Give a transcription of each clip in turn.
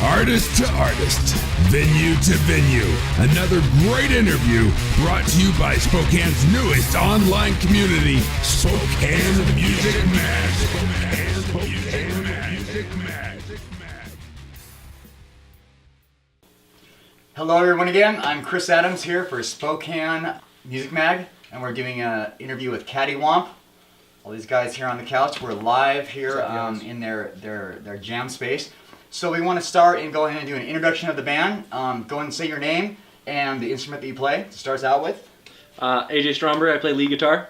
Artist to artist, venue to venue, another great interview brought to you by Spokane's newest online community, Spokane Music Mag. Hello everyone again, I'm Chris Adams here for Spokane Music Mag, and we're doing an interview with Cattywomp. All these guys here on the couch, we're live here in their jam space. So we want to start and go ahead and do an introduction of the band. Go ahead and say your name and the instrument that you play to start us out with. AJ Stromberg, I play lead guitar.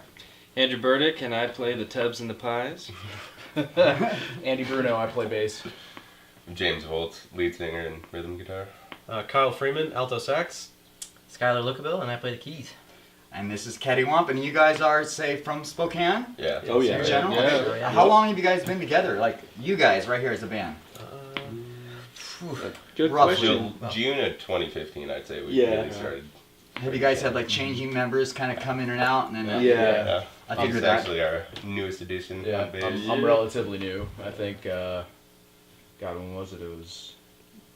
Andrew Burdick, and I play the tubs and the pies. Andy Bruno, I play bass. James Volt, lead singer and rhythm guitar. Kyle Freeman, alto sax. Skylar Lookaville, and I play the keys. And this is Cattywomp, and you guys are, say, from Spokane? Yeah. Oh yeah. In general? Yeah. Okay. How long have you guys been together? Like, you guys right here as a band? Good Roughly. question. June of 2015, I'd say we really started. Have you guys had like changing members kind of come in and out? And then, Yeah. I He's figured that. actually our newest addition Yeah, on bass. I'm relatively new. I think, God, when was it? It was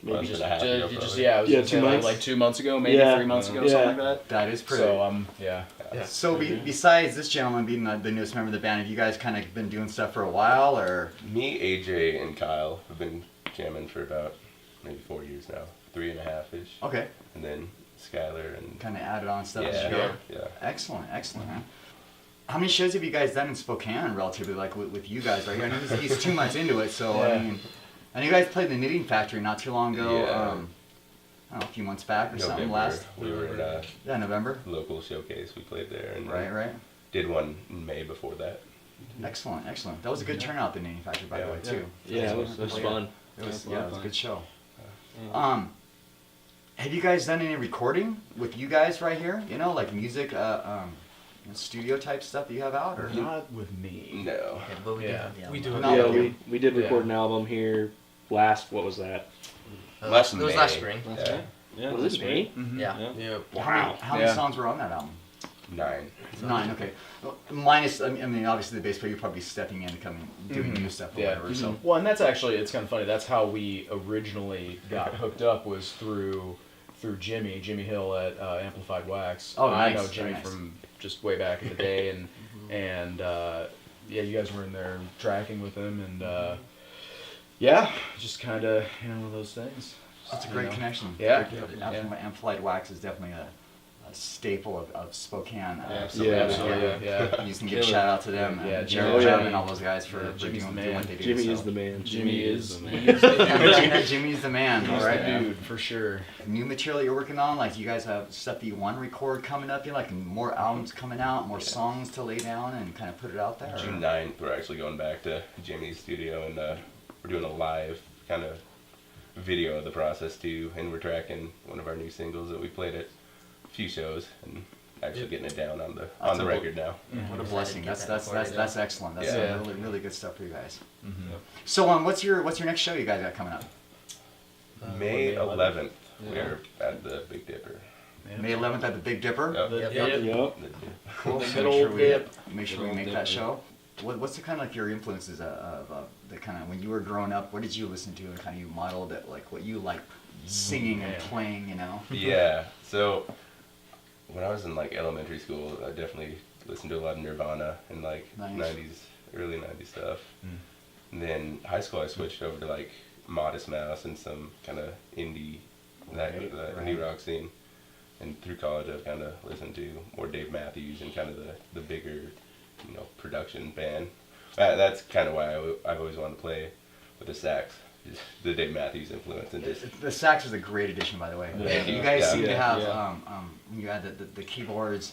Month just, and a half ago, just probably. yeah, it was Yeah, just 2 months. like 2 months ago, maybe Yeah. 3 months ago, Yeah. something like that. That is pretty. So yeah. So besides this gentleman being the newest member of the band, have you guys kind of been doing stuff for a while, or? Me, AJ, and Kyle have been jamming for about maybe 4 years now, 3.5-ish. Okay. And then Skylar and Kind of added on stuff as you yeah, go. yeah. Excellent, man. How many shows have you guys done in Spokane, relatively, like with you guys right here? I know he's 2 months into it, so Yeah. I mean, and you guys played the Knitting Factory not too long ago. Yeah. I don't know, a few months back or something. November, Last. we were at a November. local showcase. We played there and Right. did one in May before that. Excellent. That was a good turnout, the Knitting Factory, by the way, too. Yeah, it was fun. It was a good show. Have you guys done any recording with you guys right here? You know, like music, studio type stuff that you have out, or Not with me. No. Yeah, but we Yeah. we do. No, Yeah, okay. we did record an album here last, what was that? It Last was May. last spring. Yeah. Yeah, Was it May? Yeah. Yeah. how many songs were on that album? 9. 9. Okay. Well, minus, I mean, obviously the bass player, you're probably stepping in and doing new stuff or Yeah. whatever. So Well, and that's actually, it's kind of funny. That's how we originally got hooked up, was through Jimmy Hill at Amplified Wax. Oh, I nice, know Jimmy very nice. from just way back in the day, and yeah, you guys were in there tracking with him, and yeah, just kind of one of those things. that's a great connection. Yeah. Amplified Wax is definitely a staple of Spokane. Absolutely. Yeah, absolutely. Yeah. You can give a shout out to them. Yeah, Jared Jimmy. and all those guys for Jimmy's doing the man. what they do. Jimmy so. is the man. Jimmy is the man. Jimmy's the man. He's All right, the dude for sure. New material you're working on, like you guys have stuff that you want to record coming up, like more albums coming out, more songs to lay down and kind of put it out there. June 9th, we're actually going back to Jimmy's studio and we're doing a live kind of video of the process too, and we're tracking one of our new singles that we played at a few shows and actually getting it down on the record now. What a blessing! Get That's that recorded, that's excellent. That's Yeah. really good stuff for you guys. Mm-hmm. So what's your next show you guys got coming up? May 11th, Yeah. we're at the Big Dipper. May 11th at the Big Dipper. Yep. Yep. Cool. The So good make sure old we dip. make sure we Good make old that dip, show. What's the kind of like your influences of the kind of when you were growing up? What did you listen to and kind of you modeled it like what you like singing and playing? You know. Yeah, so when I was in like elementary school, I definitely listened to a lot of Nirvana and like Nice. 90s, early 90s stuff. And then high school I switched over to like Modest Mouse and some kind of indie, indie rock scene. And through college I've kind of listened to more Dave Matthews and kind of the bigger, production band. That's kind of why I've always wanted to play with the sax. Just the Dave Matthews influence and just The sax is a great addition, by the way. Yeah. You guys Yeah. seem to have Yeah. when you add the keyboards,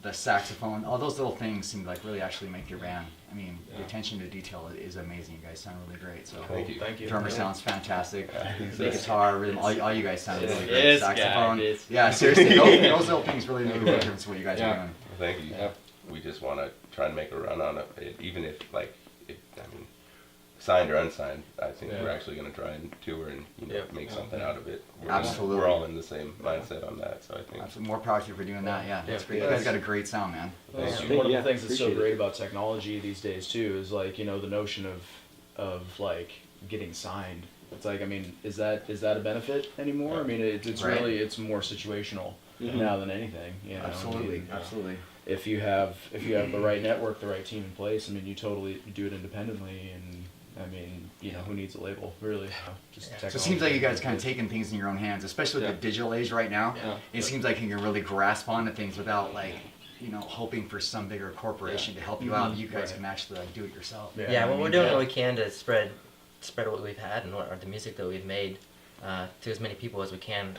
the saxophone, all those little things seem to like really actually make your band. I mean, the attention to detail is amazing. You guys sound really great. So Thank you. Thank you. drummer sounds fantastic. He's The guitar, rhythm, all you guys sound really great. This guy, Saxophone. this Yeah, seriously, those little things really make a big difference what you guys are Yeah. doing. Well, thank you. Yep. We just want to try and make a run on it, even if signed or unsigned. I think Yeah. we're actually going to try and tour and make something out of it. Absolutely. We're all in the same mindset on that, so I think. Absolutely. More power to you for doing that. Yeah, that's Yeah. great. You guys got a great sound, man. That's Thank you. one of Yeah, the things that's so appreciate great it. about technology these days too is like the notion of like getting signed. It's like, I mean, is that a benefit anymore? I mean, it's Right. really, it's more situational now than anything. You know? Absolutely, I mean, absolutely. If you have the right network, the right team in place, I mean, you totally do it independently, and I mean, you know, who needs a label, really? Just So it seems like you guys kind of taking things in your own hands, especially with the digital age right now. Yeah. It seems like you can really grasp onto things without like, you know, hoping for some bigger corporation to help you out. You guys can actually like do it yourself. Yeah, well, we're doing what we can to spread what we've had and the music that we've made to as many people as we can.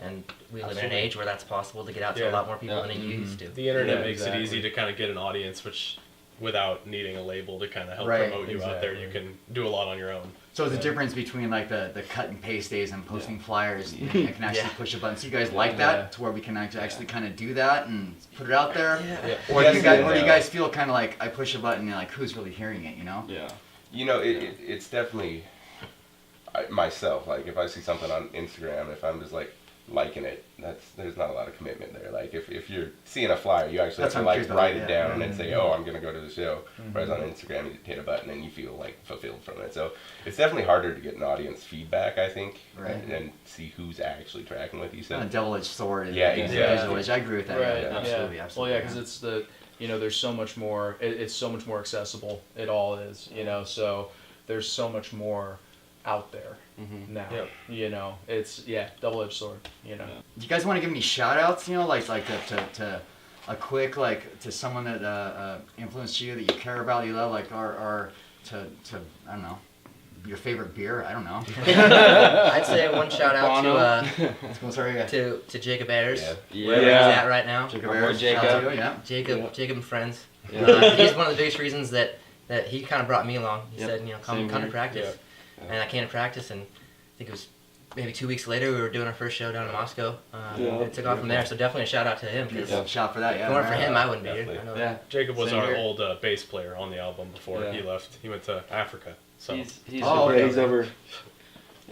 And we live in an age where that's possible to get out to a lot more people than it used to. The internet makes it easy to kind of get an audience, which without needing a label to kind of help promote you out there, you can do a lot on your own. So the difference between like the cut and paste days and posting flyers, you can actually push a button. So you guys like that to where we can actually kind of do that and put it out there? Or do you guys feel kind of like I push a button and like who's really hearing it, you know? Yeah. You know, it's definitely myself. Like if I see something on Instagram, if I'm just like liking it, there's not a lot of commitment there. Like if you're seeing a flyer, you actually have to like write it down and say, oh, I'm gonna go to the show. Whereas on Instagram, you hit a button and you feel like fulfilled from it. So it's definitely harder to get an audience feedback, I think, and see who's actually tracking with you. So a double-edged sword. Yeah, exactly. I agree with that. Right. Yeah, absolutely, absolutely. Well, yeah, because it's you know, there's so much more. It's so much more accessible. It all is, you know. So there's so much more out there now. You know, it's double-edged sword. You know. Do you guys want to give me shout-outs? You know, like to a quick like to someone that influenced you that you care about, you love, like or to I don't know. Your favorite beer? I don't know. I'd say one shout out to Jacob Ayers. Wherever he's at right now. Jacob Ayers. Jacob and friends. He's one of the biggest reasons that he kind of brought me along. He said, you know, come to practice. And I came to practice, and I think it was maybe 2 weeks later we were doing our first show down in Moscow. It took off from there, so definitely a shout out to him. Shout for that, if it weren't for him, I wouldn't be here. I know Jacob was our old bass player on the album before he left. He went to Africa. So he's over.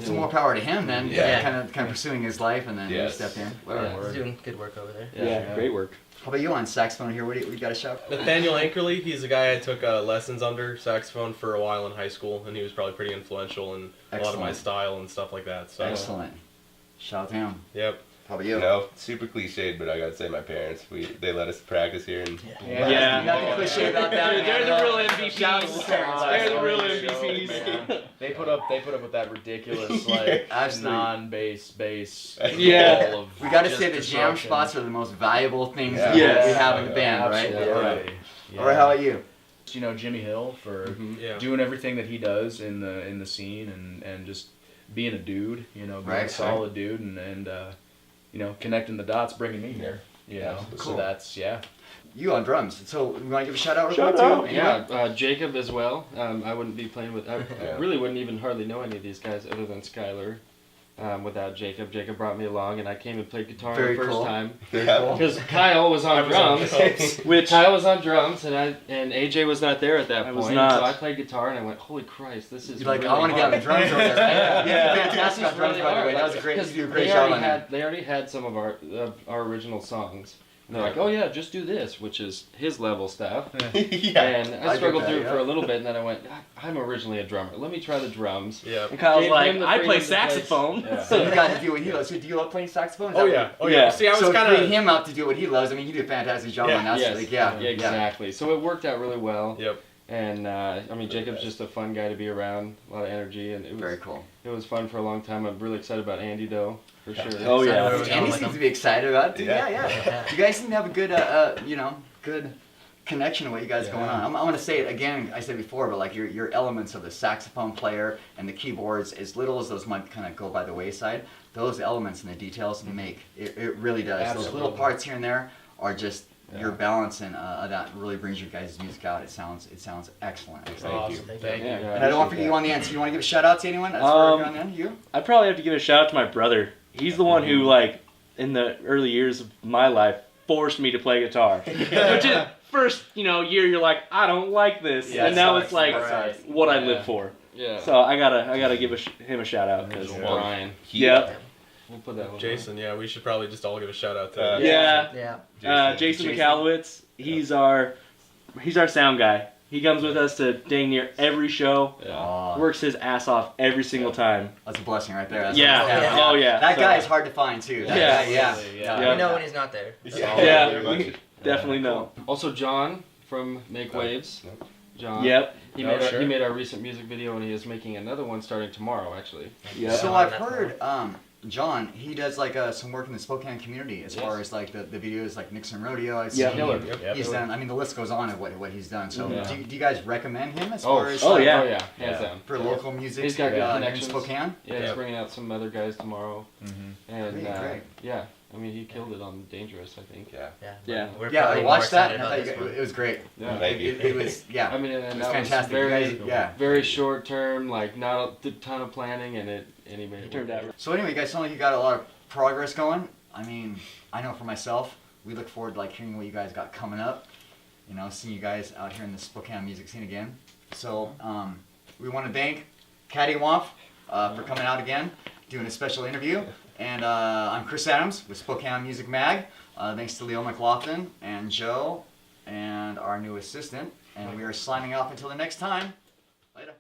Some more power to him then. Kind of pursuing his life, and then he stepped in. He's doing good work over there. Yeah, great work. How about you on saxophone here? What do you got to shout? Nathaniel Ankerly, he's a guy I took lessons under saxophone for a while in high school, and he was probably pretty influential in a lot of my style and stuff like that. So. Excellent. Shout out to him. Yep. How about you? No, super cliched, but I gotta say my parents. They let us practice here, and nothing cliche about that. They're the real MVPs. They're the real MVPs. They put up with that ridiculous like non-bass bass. We got to say the jam spots are the most valuable things that we have in the band, right? All right, how about you? You know, Jimmy Hill for doing everything that he does in the scene and just being a dude, you know, being a solid dude and you know, connecting the dots, bringing me here. You know, so that's You on drums. So you want to give a shout out real quick too? Yeah, Jacob as well. I wouldn't be playing with. I really wouldn't even hardly know any of these guys other than Skylar. Without Jacob. Jacob brought me along, and I came and played guitar the first time. Because Kyle was on drums. Kyle was on drums, and AJ was not there at that point. So I played guitar, and I went, "Holy Christ, this is!" You're like, really I want to get on the drums over there. Fantastic on drums, by the way. That was a great job on that. They already had some of our original songs. And they're like, oh yeah, just do this, which is his level stuff. And I struggled through it for a little bit, and then I went, I'm originally a drummer. Let me try the drums. And Kyle's like, I play saxophone. So you got to do what he loves. So do you love playing saxophone? Oh yeah. See, I was kind of him up to do what he loves. I mean, you do a fantastic job on that. Exactly. So it worked out really well. Yep. And I mean, Jacob's just a fun guy to be around, a lot of energy, and it was very cool. It was fun for a long time. I'm really excited about Andy though, for sure. Oh yeah, Andy seems to be excited about it too. Yeah. You guys seem to have a good, good connection to what you guys going on. I'm gonna say it again. I said before, but like your elements of the saxophone player and the keyboards, as little as those might kind of go by the wayside, those elements and the details make it really does. Absolutely. Those little parts here and there are just. Your balance and that really brings your guys' music out. It sounds excellent. Thank you. And I don't want to forget you on the end. So you want to give a shout out to anyone? That's where you're on the end. You? I'd probably have to give a shout out to my brother. He's the one who, like, in the early years of my life, forced me to play guitar. Which is first, year you're like, I don't like this, and now it's like what I live for. Yeah. So I gotta give him a shout out. Brian. Yep. We'll put that one Jason, we should probably just all give a shout out to Jason McAlowitz, he's our sound guy. He comes with us to dang near every show. Yeah. Works his ass off every single time. That's a blessing right there. That's Oh yeah. That guy is hard to find too. Yeah. We know when he's not there. We definitely know. Also, John from Make Waves. John. Yep. He made our recent music video, and he is making another one starting tomorrow, actually. Yeah. So I've heard John, he does like some work in the Spokane community as far as like the videos like Nixon Rodeo. I've seen he's done. I mean, the list goes on of what he's done. So do you guys recommend him as far as hands down for local music? He's got good connections. In Spokane. Yeah, he's bringing out some other guys tomorrow. And great. yeah. I mean, he killed it on Dangerous, I think. Yeah. I watched that. I thought it was great. Yeah. It was. Yeah. I mean, and it was that fantastic. was very short term, like not a ton of planning, and it turned out. So anyway, you guys sound like you got a lot of progress going. I mean, I know for myself, we look forward to like hearing what you guys got coming up. You know, seeing you guys out here in the Spokane music scene again. So we want to thank Cattywomp for coming out again, doing a special interview. And I'm Chris Adams with Spokane Music Mag. Thanks to Leo McLaughlin and Joe and our new assistant. And we are signing off until the next time. Later.